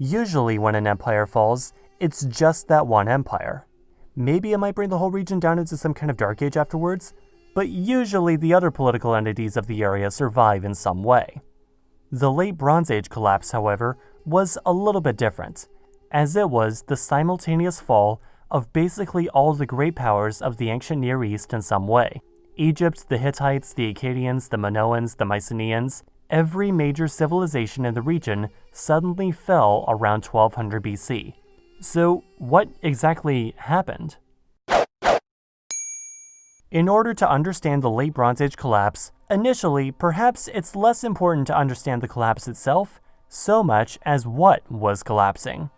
Usually when an empire falls, it's just that one empire. Maybe it might bring the whole region down into some kind of dark age afterwards, but usually the other political entities of the area survive in some way. The Late Bronze Age collapse, however, was a little bit different, as it was the simultaneous fall of basically all the great powers of the ancient Near East in some way. Egypt, the Hittites, the Akkadians, the Minoans, the Mycenaeans, every major civilization in the region suddenly fell around 1200 BC. So what exactly happened? In order to understand the Late Bronze Age collapse, initially, perhaps it's less important to understand the collapse itself so much as what was collapsing.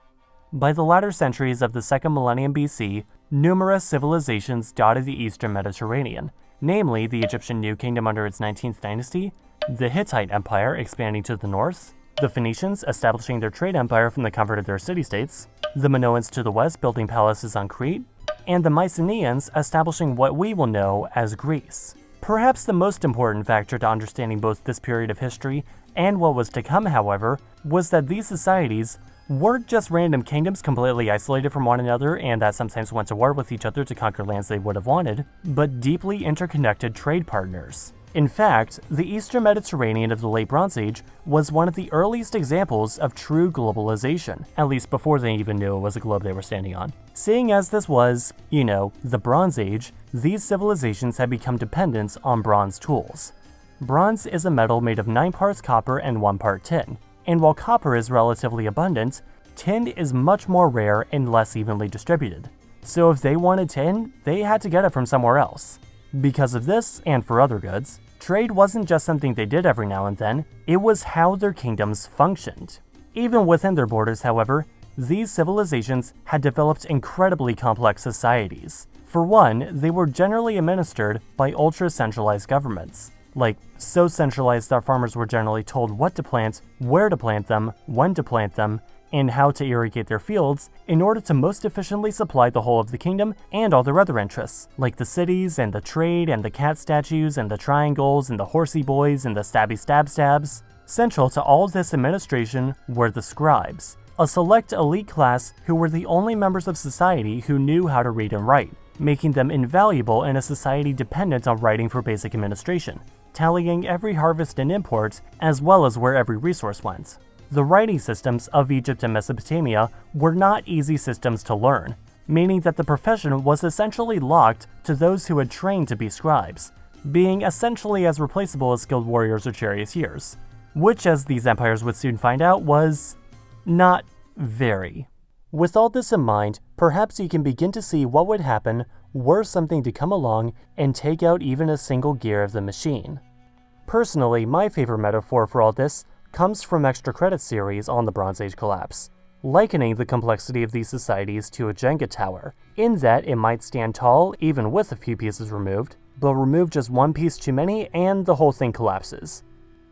By the latter centuries of the second millennium BC, numerous civilizations dotted the eastern Mediterranean, namely the Egyptian New Kingdom under its 19th dynasty, the Hittite Empire expanding to the north, the Phoenicians establishing their trade empire from the comfort of their city-states, the Minoans to the west building palaces on Crete, and the Mycenaeans establishing what we will know as Greece. Perhaps the most important factor to understanding both this period of history and what was to come, however, was that these societies weren't just random kingdoms completely isolated from one another and that sometimes went to war with each other to conquer lands they would have wanted, but deeply interconnected trade partners. In fact, the Eastern Mediterranean of the Late Bronze Age was one of the earliest examples of true globalization, at least before they even knew it was a globe they were standing on. Seeing as this was, the Bronze Age, these civilizations had become dependent on bronze tools. Bronze is a metal made of 9 parts copper and 1 part tin, and while copper is relatively abundant, tin is much more rare and less evenly distributed. So if they wanted tin, they had to get it from somewhere else. Because of this, and for other goods, trade wasn't just something they did every now and then, it was how their kingdoms functioned. Even within their borders, however, these civilizations had developed incredibly complex societies. For one, they were generally administered by ultra-centralized governments, like so centralized that farmers were generally told what to plant, where to plant them, when to plant them, and how to irrigate their fields in order to most efficiently supply the whole of the kingdom and all their other interests, like the cities and the trade and the cat statues and the triangles and the horsey boys and the stabby stabs. Central to all this administration were the scribes, a select elite class who were the only members of society who knew how to read and write, making them invaluable in a society dependent on writing for basic administration, tallying every harvest and import as well as where every resource went. The writing systems of Egypt and Mesopotamia were not easy systems to learn, meaning that the profession was essentially locked to those who had trained to be scribes, being essentially as replaceable as skilled warriors or charioteers, which, as these empires would soon find out, was not very. With all this in mind, perhaps you can begin to see what would happen were something to come along and take out even a single gear of the machine. Personally, my favorite metaphor for all this comes from extra credit series on the Bronze Age collapse, likening the complexity of these societies to a Jenga tower, in that it might stand tall even with a few pieces removed, but remove just one piece too many and the whole thing collapses.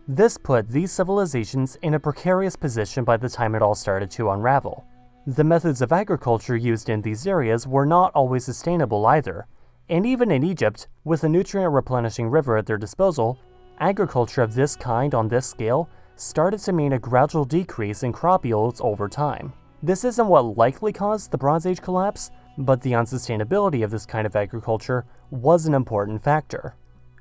This put these civilizations in a precarious position by the time it all started to unravel. The methods of agriculture used in these areas were not always sustainable either, and even in Egypt, with a nutrient-replenishing river at their disposal, agriculture of this kind on this scale started to mean a gradual decrease in crop yields over time. This isn't what likely caused the Bronze Age collapse, but the unsustainability of this kind of agriculture was an important factor.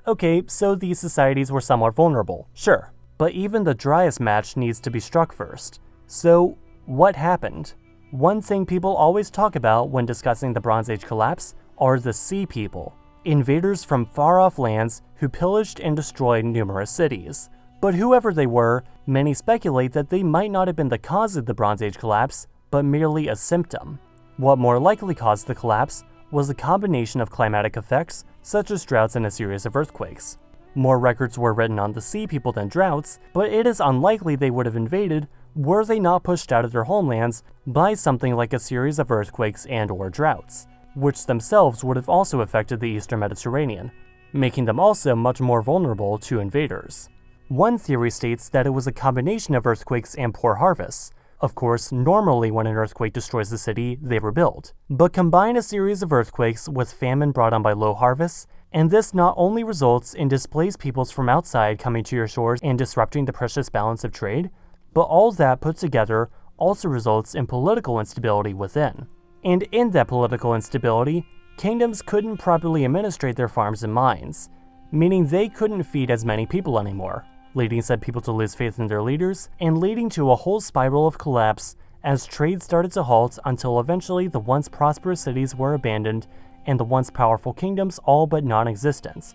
Okay, so these societies were somewhat vulnerable, sure, but even the driest match needs to be struck first. So, what happened? One thing people always talk about when discussing the Bronze Age collapse are the Sea People, invaders from far-off lands who pillaged and destroyed numerous cities. But whoever they were, many speculate that they might not have been the cause of the Bronze Age collapse, but merely a symptom. What more likely caused the collapse was a combination of climatic effects, such as droughts and a series of earthquakes. More records were written on the Sea People than droughts, but it is unlikely they would have invaded were they not pushed out of their homelands by something like a series of earthquakes and/or droughts, which themselves would have also affected the Eastern Mediterranean, making them also much more vulnerable to invaders. One theory states that it was a combination of earthquakes and poor harvests. Of course, normally when an earthquake destroys the city, they rebuild. But combine a series of earthquakes with famine brought on by low harvests, and this not only results in displaced peoples from outside coming to your shores and disrupting the precious balance of trade, but all that put together also results in political instability within. And in that political instability, kingdoms couldn't properly administrate their farms and mines, meaning they couldn't feed as many people anymore, leading said people to lose faith in their leaders and leading to a whole spiral of collapse as trade started to halt until eventually the once prosperous cities were abandoned and the once powerful kingdoms all but non-existent.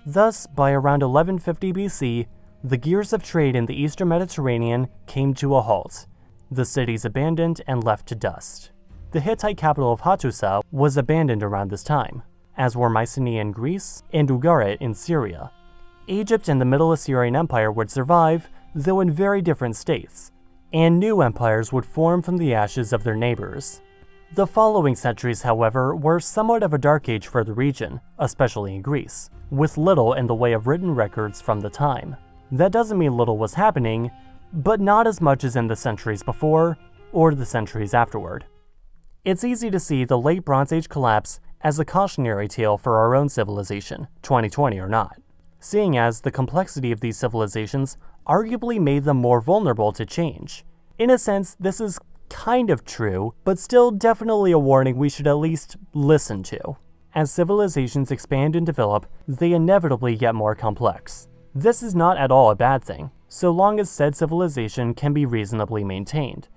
Thus, by around 1150 BC, the gears of trade in the eastern Mediterranean came to a halt, the cities abandoned and left to dust. The Hittite capital of Hattusa was abandoned around this time, as were Mycenae in Greece and Ugarit in Syria. Egypt and the Middle Assyrian Empire would survive, though in very different states, and new empires would form from the ashes of their neighbors. The following centuries, however, were somewhat of a dark age for the region, especially in Greece, with little in the way of written records from the time. That doesn't mean little was happening, but not as much as in the centuries before or the centuries afterward. It's easy to see the Late Bronze Age collapse as a cautionary tale for our own civilization, 2020 or not, seeing as the complexity of these civilizations arguably made them more vulnerable to change. In a sense, this is kind of true, but still definitely a warning we should at least listen to. As civilizations expand and develop, they inevitably get more complex. This is not at all a bad thing, so long as said civilization can be reasonably maintained,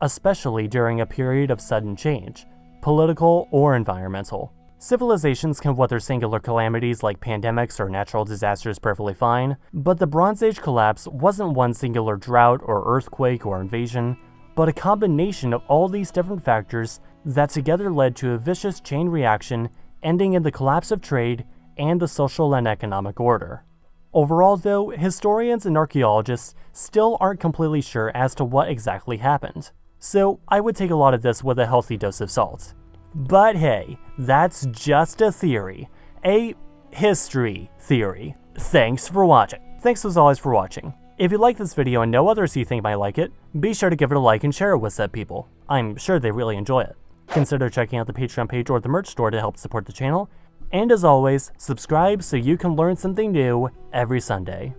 especially during a period of sudden change, political or environmental. Civilizations can weather singular calamities like pandemics or natural disasters perfectly fine, but the Bronze Age collapse wasn't one singular drought or earthquake or invasion, but a combination of all these different factors that together led to a vicious chain reaction ending in the collapse of trade and the social and economic order. Overall though, historians and archaeologists still aren't completely sure as to what exactly happened, so I would take a lot of this with a healthy dose of salt. But hey, that's just a theory. A history theory. Thanks for watching. Thanks as always for watching. If you like this video and know others you think might like it, be sure to give it a like and share it with said people. I'm sure they really enjoy it. Consider checking out the Patreon page or the merch store to help support the channel. And as always, subscribe so you can learn something new every Sunday.